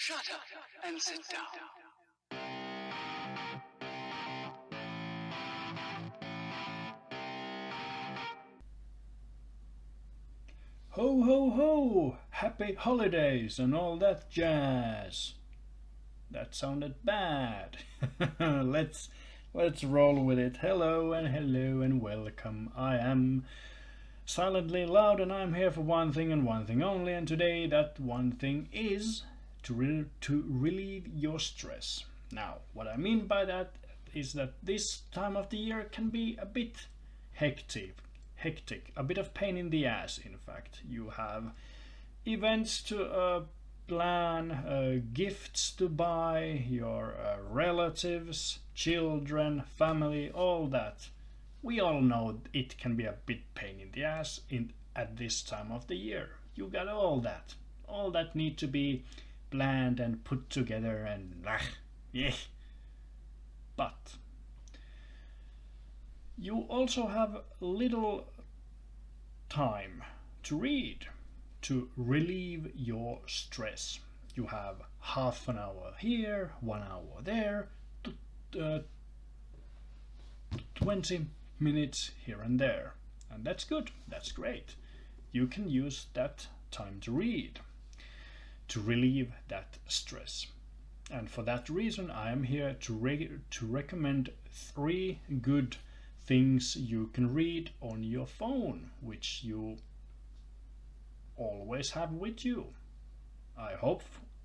Shut up and sit down. Ho ho ho! Happy holidays and all that jazz. That sounded bad. let's let's roll with it. Hello and welcome. I am silently loud and I'm here for one thing and one thing only, and today that one thing is to relieve your stress. Now, what I mean by that is that this time of the year can be a bit hectic, a bit of pain in the ass. In fact, you have events to plan, gifts to buy, your relatives, children, family, all that. We all know it can be a bit pain in the ass at this time of the year. You got all that need to be planned and put together, and yeah. But you also have little time to read to relieve your stress. You have half an hour here, 1 hour there, 20 minutes here and there. And that's good, that's great. You can use that time to read to relieve that stress. And for that reason, I am here to recommend 3 good things you can read on your phone, which you always have with you.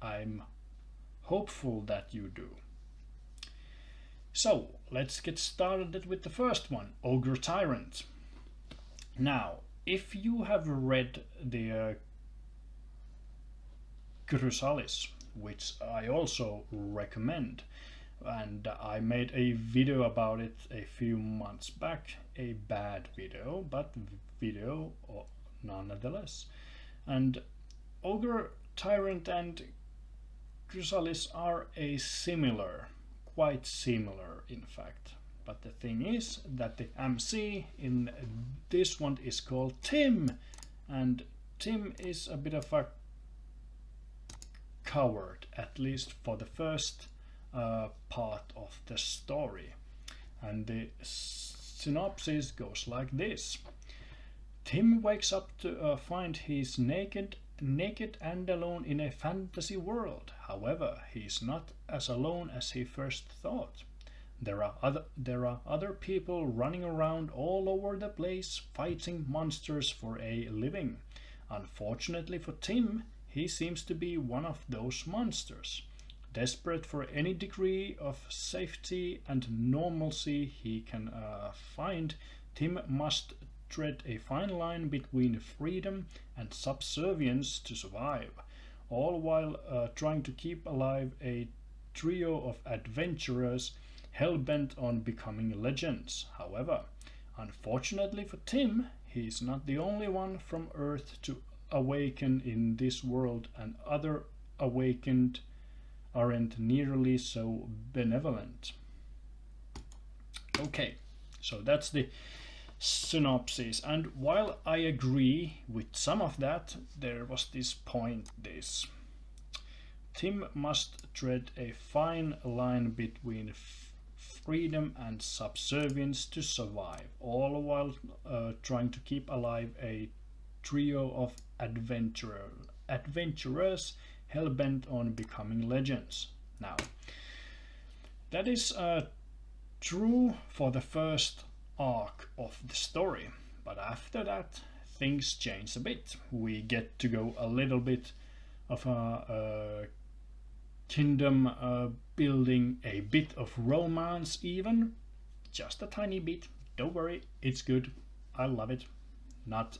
I'm hopeful that you do. So let's get started with the first one, Ogre Tyrant. Now, if you have read the Chrysalis, which I also recommend, and I made a video about it a few months back, a bad video, but video nonetheless. And Ogre Tyrant and Chrysalis are quite similar in fact. But the thing is that the MC in this one is called Tim, and Tim is a bit of a coward, at least for the first part of the story. And the synopsis goes like this. Tim wakes up to find he's naked and alone in a fantasy world. However, he's not as alone as he first thought. There are other people running around all over the place fighting monsters for a living. Unfortunately for Tim, he seems to be one of those monsters. Desperate for any degree of safety and normalcy he can find, Tim must tread a fine line between freedom and subservience to survive, all while trying to keep alive a trio of adventurers hell-bent on becoming legends. However, unfortunately for Tim, he's not the only one from Earth to awaken in this world, and other awakened aren't nearly so benevolent. Okay, so that's the synopsis, and while I agree with some of that, there was this point, this Tim must tread a fine line between freedom and subservience to survive, all while trying to keep alive a trio of adventurers hell-bent on becoming legends. Now, that is true for the first arc of the story, but after that things change a bit. We get to go a little bit of a kingdom building, a bit of romance, even just a tiny bit. Don't worry, it's good. I love it. Not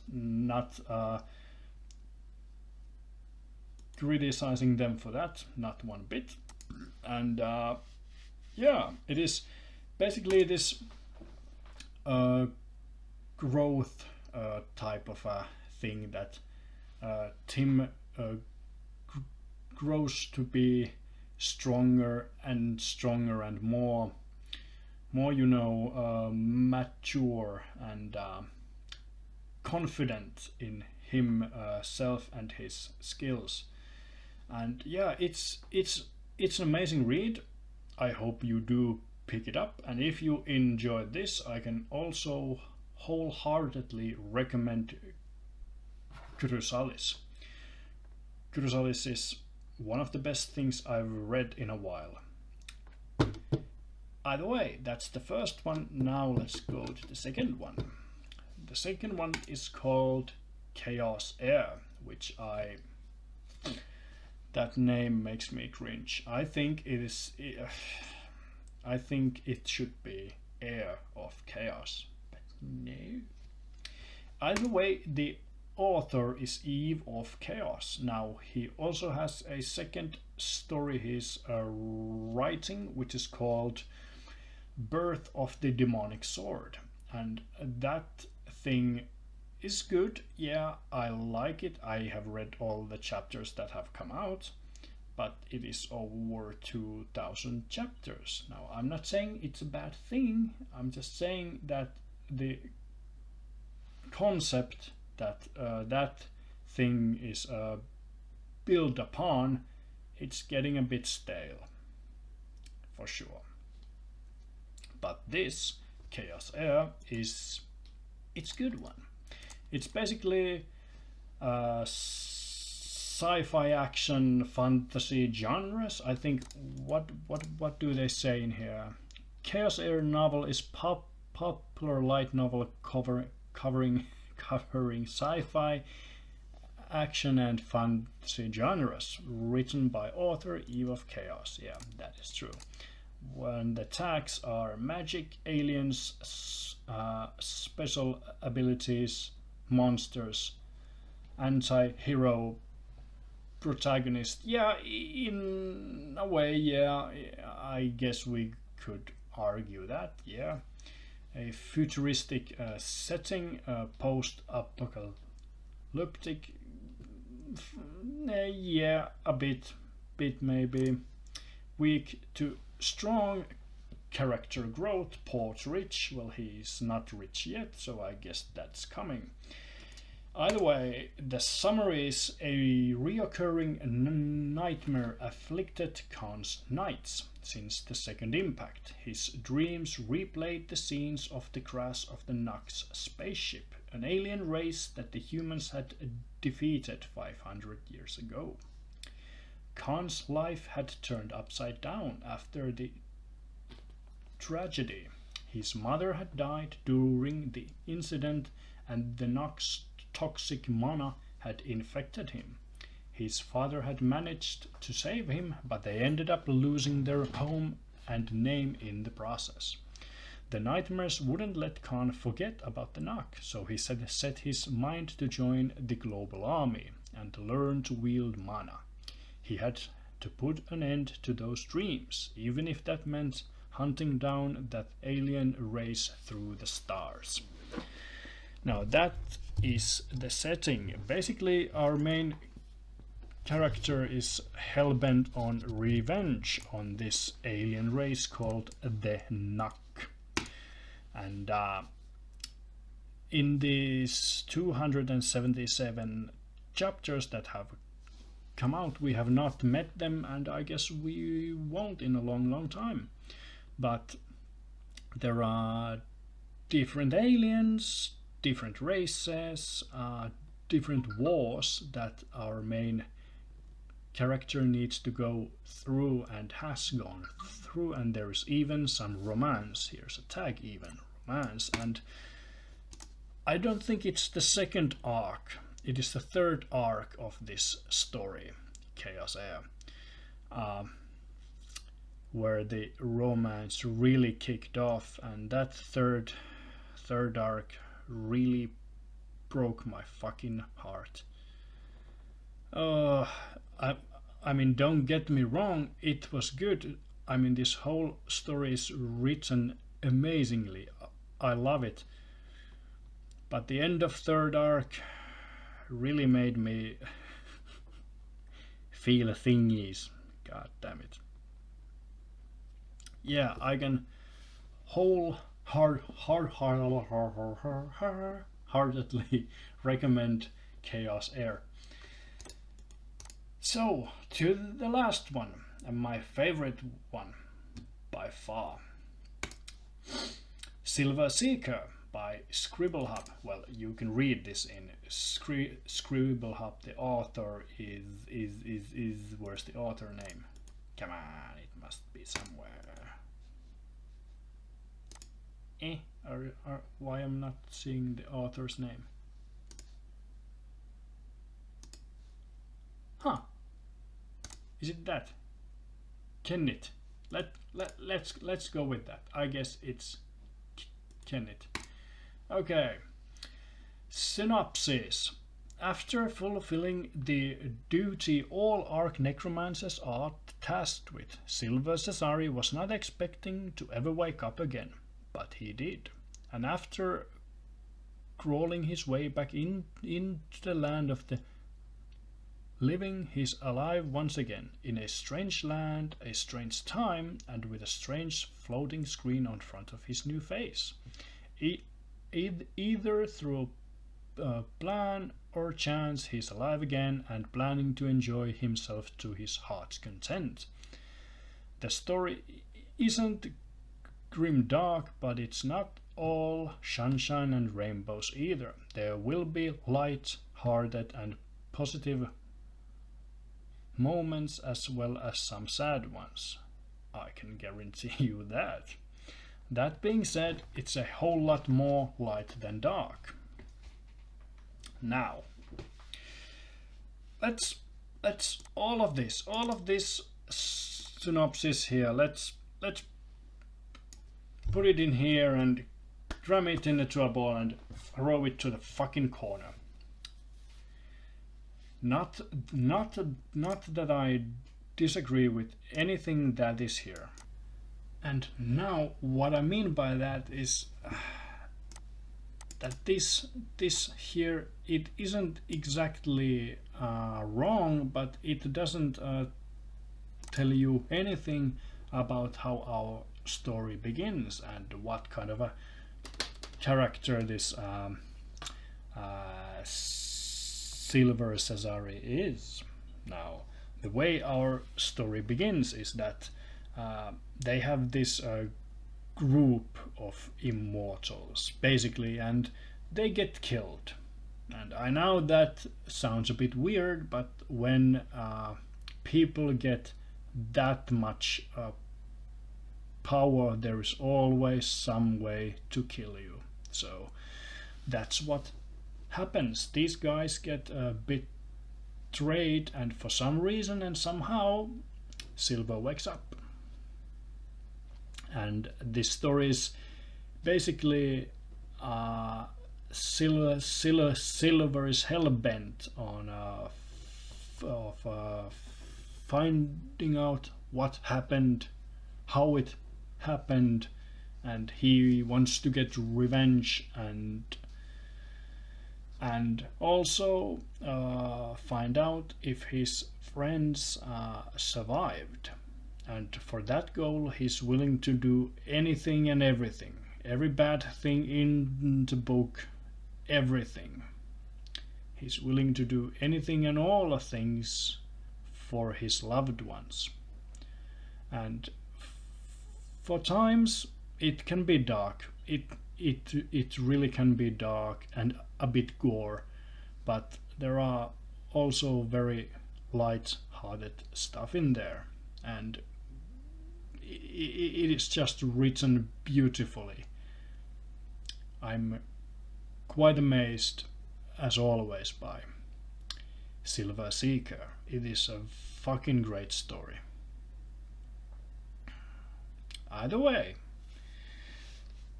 criticizing them for that, not one bit. And yeah, it is basically this growth type of a thing that Tim grows to be stronger and stronger and more mature and confident in himself and his skills. And yeah, it's an amazing read. I hope you do pick it up, and if you enjoyed this, I can also wholeheartedly recommend Chrysalis. Chrysalis is one of the best things I've read in a while. Either way, that's the first one. Now let's go to the second one. The second one is called Chaos Air, which that name makes me cringe. I think it should be Air of Chaos, but no. Either way, the author is Eve of Chaos. Now he also has a second story he's writing, which is called Birth of the Demonic Sword, and that thing is good. Yeah, I like it. I have read all the chapters that have come out, but it is over 2,000 chapters. Now, I'm not saying it's a bad thing, I'm just saying that the concept that that thing is built upon, it's getting a bit stale, for sure. But this Chaos Air it's good one. It's basically sci-fi action fantasy genres. I think what do they say in here? Chaos Air novel is popular light novel covering sci-fi action and fantasy genres, written by author Eve of Chaos. Yeah, that is true. When the tags are magic, aliens, special abilities, monsters, anti-hero, protagonist. Yeah, in a way, yeah, I guess we could argue that. Yeah, a futuristic setting, post-apocalyptic. Yeah, a bit maybe. Weak to strong character growth. Port rich. Well, he's not rich yet, so I guess that's coming. Either way, the summary is a reoccurring nightmare afflicted Khan's nights since the second impact. His dreams replayed the scenes of the crash of the Nox spaceship, an alien race that the humans had defeated 500 years ago. Khan's life had turned upside down after the tragedy. His mother had died during the incident, and the Nox toxic mana had infected him. His father had managed to save him, but they ended up losing their home and name in the process. The nightmares wouldn't let Khan forget about the Nox, so he set his mind to join the global army and learn to wield mana. He had to put an end to those dreams, even if that meant hunting down that alien race through the stars. Now that is the setting. Basically, our main character is hellbent on revenge on this alien race called the Nox. And in these 277 chapters that have come out, we have not met them, and I guess we won't in a long time. But there are different aliens, different races, different wars that our main character needs to go through and has gone through, and there's even some romance. Here's a tag, even romance, and I don't think it's the second arc. It is the third arc of this story, Chaos Air, where the romance really kicked off, and that third arc really broke my fucking heart. I mean, don't get me wrong, it was good. I mean, this whole story is written amazingly. I love it. But the end of third arc really made me feel thingies. God damn it. Yeah, I can wholeheartedly recommend Chaos Air. So, to the last one, and my favorite one by far. Silver Seeker by Scribblehub. Well, you can read this in Scribblehub. The author is where's the author name? Come on, it must be somewhere. Why I'm not seeing the author's name? Huh? Is it that? Kenneth. Let's go with that. I guess it's Kenneth. Okay. Synopsis. After fulfilling the duty all Ark necromancers are tasked with, Silver Cesari was not expecting to ever wake up again, but he did. And after crawling his way back into the land of the living, he's alive once again, in a strange land, a strange time, and with a strange floating screen on front of his new face. Either through plan or chance, he's alive again and planning to enjoy himself to his heart's content. The story isn't grim dark, but it's not all sunshine and rainbows either. There will be light-hearted and positive moments as well as some sad ones. I can guarantee you that. That being said, it's a whole lot more light than dark. Now, let's all of this synopsis here. Let's put it in here and cram it into a ball and throw it to the fucking corner. Not that I disagree with anything that is here. And now what I mean by that is that this here, it isn't exactly wrong, but it doesn't tell you anything about how our story begins and what kind of a character this Silver Cesari is. Now, the way our story begins is that they have this group of immortals, basically, and they get killed. And I know that sounds a bit weird, but when people get that much power, there is always some way to kill you. So that's what happens. These guys get a bit betrayed, and for some reason and somehow Silver wakes up. And this story is basically Silver is hell-bent on finding out what happened, how it happened, and he wants to get revenge and also find out if his friends survived. And for that goal, he's willing to do anything and everything. Every bad thing in the book, everything. He's willing to do anything and all the things for his loved ones. And for times, it can be dark. It really can be dark and a bit gore. But there are also very light-hearted stuff in there. And it is just written beautifully. I'm quite amazed, as always, by Silver Seeker. It is a fucking great story. Either way,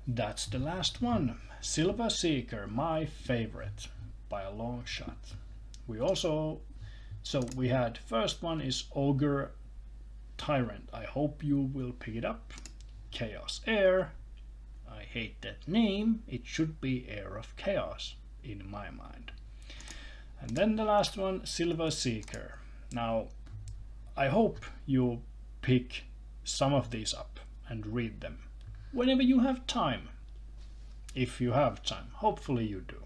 that's the last one. Silver Seeker, my favorite by a long shot. We had first one is Ogre Tyrant. I hope you will pick it up. Chaos Heir. I hate that name. It should be Heir of Chaos in my mind. And then the last one, Silver Seeker. Now, I hope you pick some of these up and read them whenever you have time. If you have time. Hopefully you do.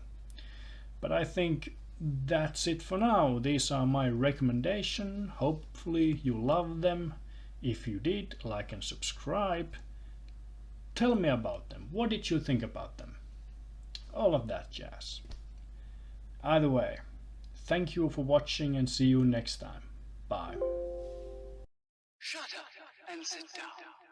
But I think that's it for now. These are my recommendations. Hopefully you love them. If you did, like and subscribe. Tell me about them. What did you think about them? All of that jazz. Either way, thank you for watching and see you next time. Bye. Shut up and sit down.